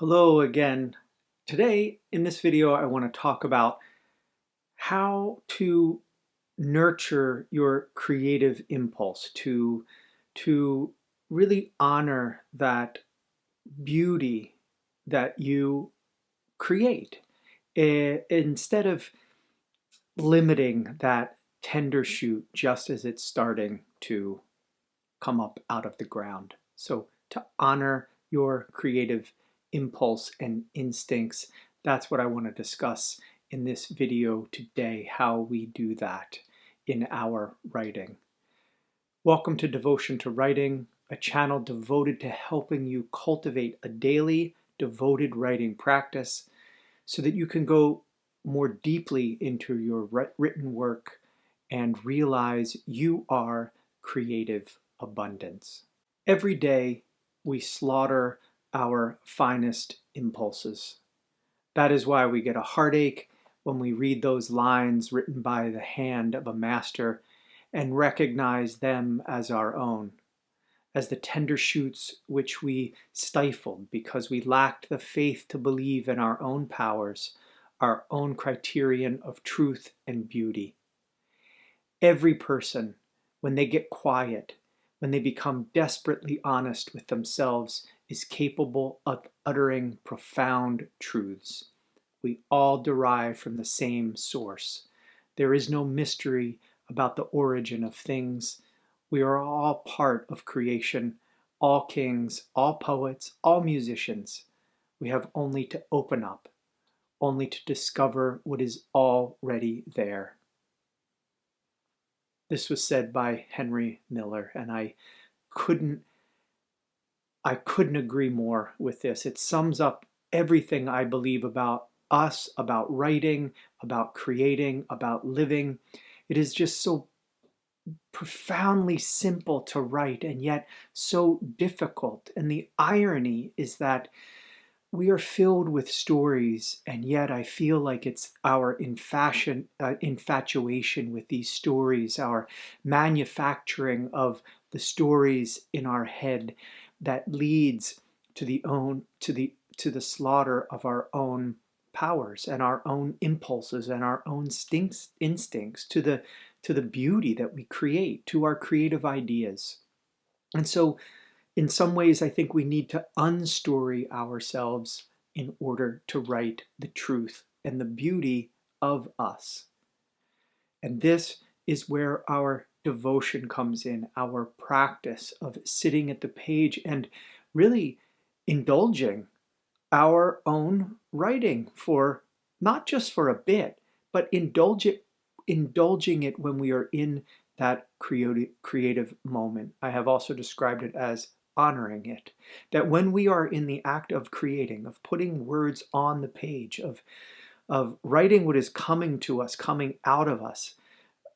Hello again. Today in this video I want to talk about how to nurture your creative impulse to really honor that beauty that you create instead of limiting that tender shoot just as it's starting to come up out of the ground. So to honor your creative impulse and instincts, that's what I want to discuss in this video today, how we do that in our writing. Welcome to Devotion to Writing, a channel devoted to helping you cultivate a daily devoted writing practice so that you can go more deeply into your written work and realize you are creative abundance. Every day we slaughter our finest impulses. That is why we get a heartache when we read those lines written by the hand of a master and recognize them as our own, as the tender shoots which we stifled because we lacked the faith to believe in our own powers, our own criterion of truth and beauty. Every person, when they get quiet, when they become desperately honest with themselves, is capable of uttering profound truths. We all derive from the same source. There is no mystery about the origin of things. We are all part of creation, all kings, all poets, all musicians. We have only to open up, only to discover what is already there. This was said by Henry Miller, and I couldn't agree more with this. It sums up everything I believe about us, about writing, about creating, about living. It is just so profoundly simple to write and yet so difficult. And the irony is that we are filled with stories, and yet I feel like it's our infatuation with these stories, our manufacturing of the stories in our head that leads to the slaughter of our own powers and our own impulses and our own instincts, to the beauty that we create, to our creative ideas. And so in some ways, I think we need to unstory ourselves in order to write the truth and the beauty of us. And this is where our devotion comes in, our practice of sitting at the page and really indulging our own writing for not just for a bit, but indulging it when we are in that creative moment. I have also described it as honoring it. That when we are in the act of creating, of putting words on the page, of writing what is coming to us, coming out of us,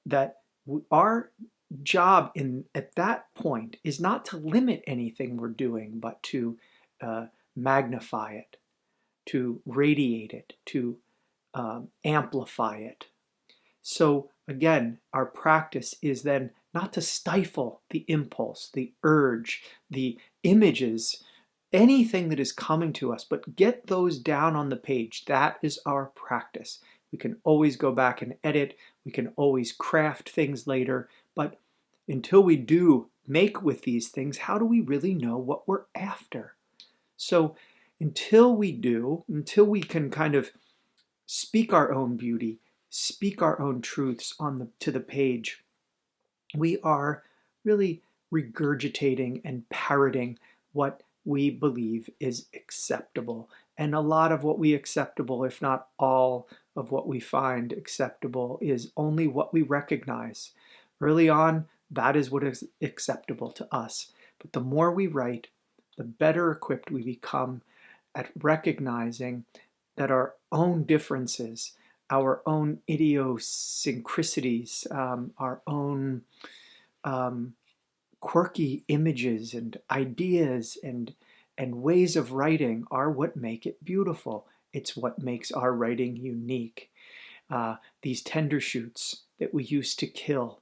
that our job at that point is not to limit anything we're doing, but to magnify it, to radiate it, to amplify it. So again, our practice is then not to stifle the impulse, the urge, the images, anything that is coming to us, but get those down on the page. That is our practice. We can always go back and edit. We can always craft things later. But until we do make with these things, how do we really know what we're after? So until we we can kind of speak our own beauty, speak our own truths to the page, we are really regurgitating and parroting what we believe is acceptable. And a lot of what we acceptable, if not all of what we find acceptable, is only what we recognize. Early on, that is what is acceptable to us. But the more we write, the better equipped we become at recognizing that our own differences, our own idiosyncrasies, our own quirky images and ideas and ways of writing are what make it beautiful. It's what makes our writing unique. These tender shoots that we used to kill,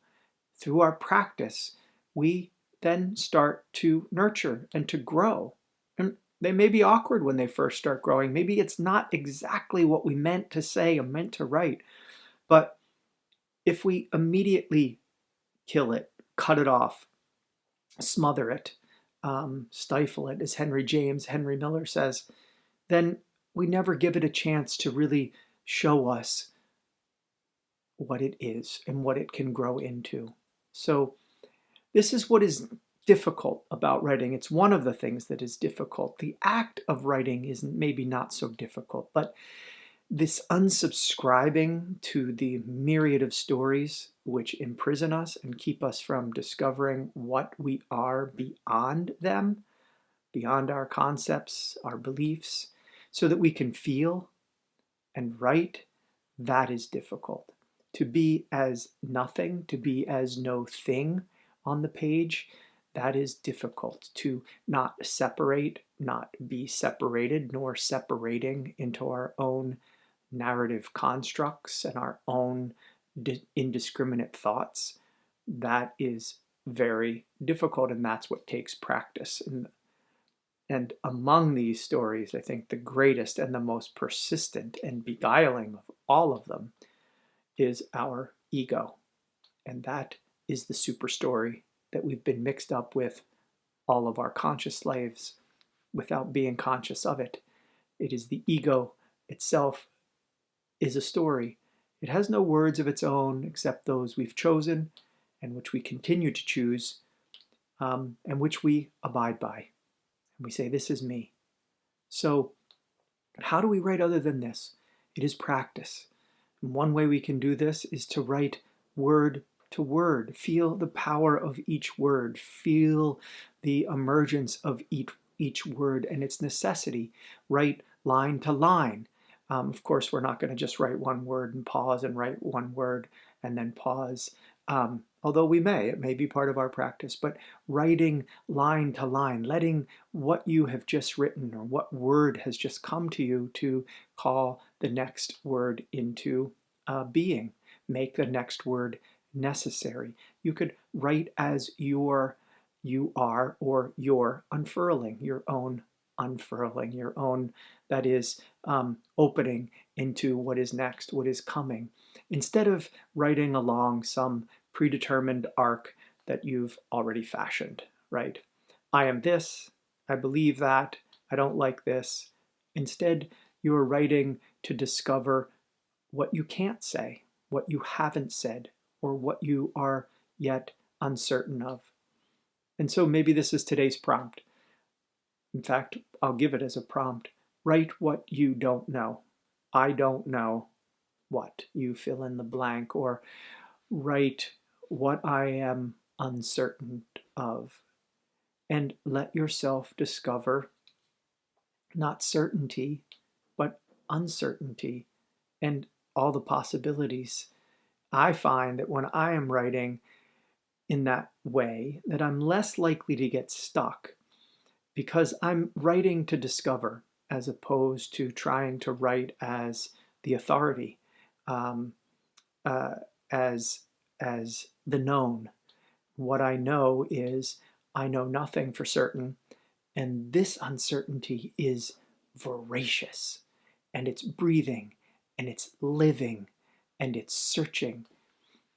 through our practice, we then start to nurture and to grow. And They may be awkward when they first start growing. Maybe it's not exactly what we meant to say or meant to write. But if we immediately kill it, cut it off, smother it, stifle it, as Henry Miller says, then we never give it a chance to really show us what it is and what it can grow into. So this is what is difficult about writing. It's one of the things that is difficult. The act of writing is maybe not so difficult, but this unsubscribing to the myriad of stories which imprison us and keep us from discovering what we are beyond them, beyond our concepts, our beliefs, so that we can feel and write, that is difficult. To be as nothing, to be as no thing on the page, that is difficult. To not separate, not be separated, nor separating into our own narrative constructs and our own indiscriminate thoughts, that is very difficult, and that's what takes practice. And among these stories, I think the greatest and the most persistent and beguiling of all of them is our ego. And that is the super story that we've been mixed up with all of our conscious lives without being conscious of it. It is the ego itself is a story. It has no words of its own except those we've chosen and which we continue to choose, and which we abide by. And we say, this is me. So how do we write other than this? It is practice. And one way we can do this is to write word to word. Feel the power of each word. Feel the emergence of each word and its necessity. Write line to line. Of course, we're not going to just write one word and pause and write one word and then pause. Although it may be part of our practice, but writing line to line, letting what you have just written or what word has just come to you to call the next word into being, make the next word necessary. You could write as you are, or you're unfurling, your own unfurling, your own, that is, opening into what is next, what is coming, instead of writing along some predetermined arc that you've already fashioned, right? I am this, I believe that, I don't like this. Instead, you're writing to discover what you can't say, what you haven't said, or what you are yet uncertain of. And so maybe this is today's prompt. In fact, I'll give it as a prompt. Write what you don't know. I don't know what. You fill in the blank, or write what I am uncertain of. And let yourself discover not certainty, but uncertainty and all the possibilities. I find that when I am writing in that way, that I'm less likely to get stuck, because I'm writing to discover as opposed to trying to write as the authority, um, as the known. What I know is I know nothing for certain, and this uncertainty is voracious, and it's breathing, and it's living, and it's searching,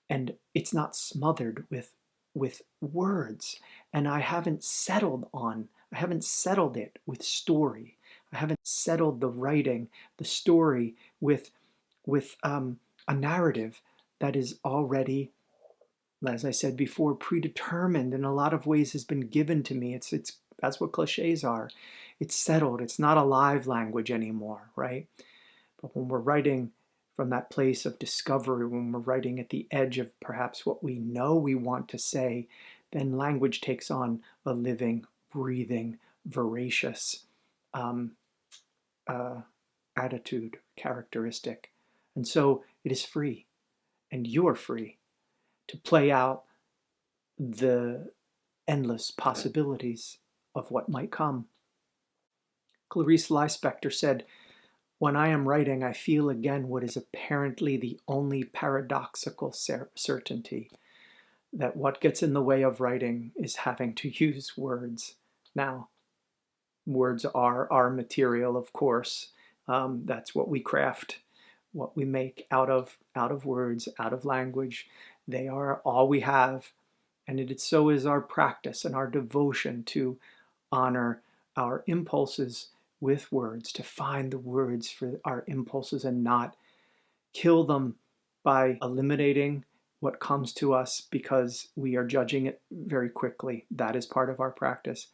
and it's not smothered with words. And I haven't settled it with story. I haven't settled the writing, the story with a narrative that is already, as I said before, predetermined in a lot of ways, has been given to me. It's that's what cliches are. It's settled. It's not a live language anymore, right? But when we're writing from that place of discovery, when we're writing at the edge of perhaps what we know we want to say, then language takes on a living, breathing, voracious attitude, characteristic. And so it is free, and you're free to play out the endless possibilities of what might come. Clarice Lispector said, "When I am writing, I feel again what is apparently the only paradoxical certainty, that what gets in the way of writing is having to use words." Now, Words are our material, of course. That's what we craft, what we make out of words, out of language. They are all we have, and so is our practice and our devotion to honor our impulses with words, to find the words for our impulses and not kill them by eliminating what comes to us because we are judging it very quickly. That is part of our practice.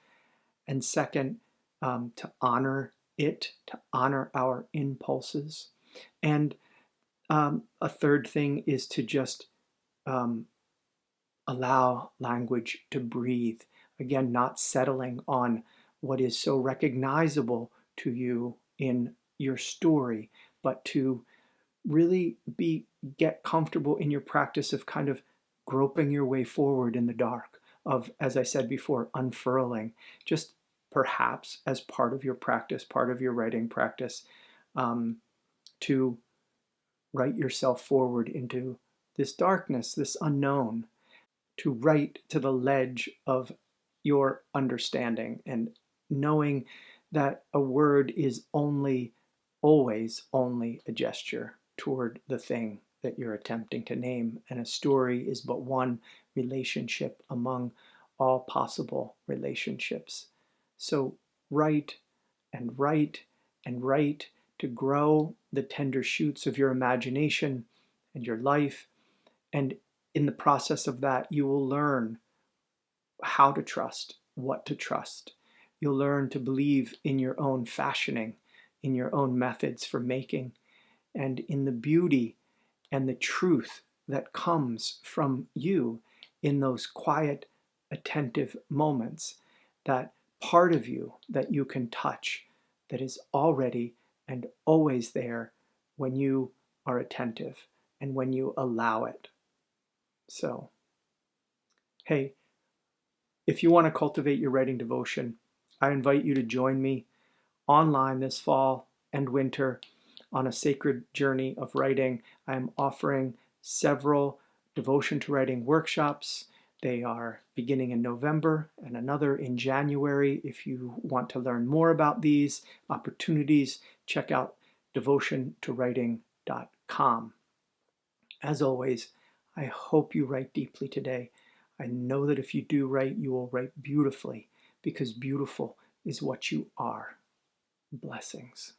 And second, to honor it, to honor our impulses. And a third thing is to just um, allow language to breathe. Again, not settling on what is so recognizable to you in your story, but to really get comfortable in your practice of kind of groping your way forward in the dark, of, as I said before, unfurling, just perhaps as part of your practice, part of your writing practice, to write yourself forward into this darkness, this unknown, to write to the ledge of your understanding, and knowing that a word is always only a gesture toward the thing that you're attempting to name, and a story is but one relationship among all possible relationships. So write and write and write to grow the tender shoots of your imagination and your life. And in the process of that, you will learn how to trust, what to trust. You'll learn to believe in your own fashioning, in your own methods for making, and in the beauty and the truth that comes from you in those quiet, attentive moments, that part of you that you can touch, that is already and always there when you are attentive and when you allow it. So, hey, if you want to cultivate your writing devotion, I invite you to join me online this fall and winter on a sacred journey of writing. I'm offering several devotion to writing workshops. They are beginning in November and another in January. If you want to learn more about these opportunities, check out devotiontowriting.com. As always, I hope you write deeply today. I know that if you do write, you will write beautifully, because beautiful is what you are. Blessings.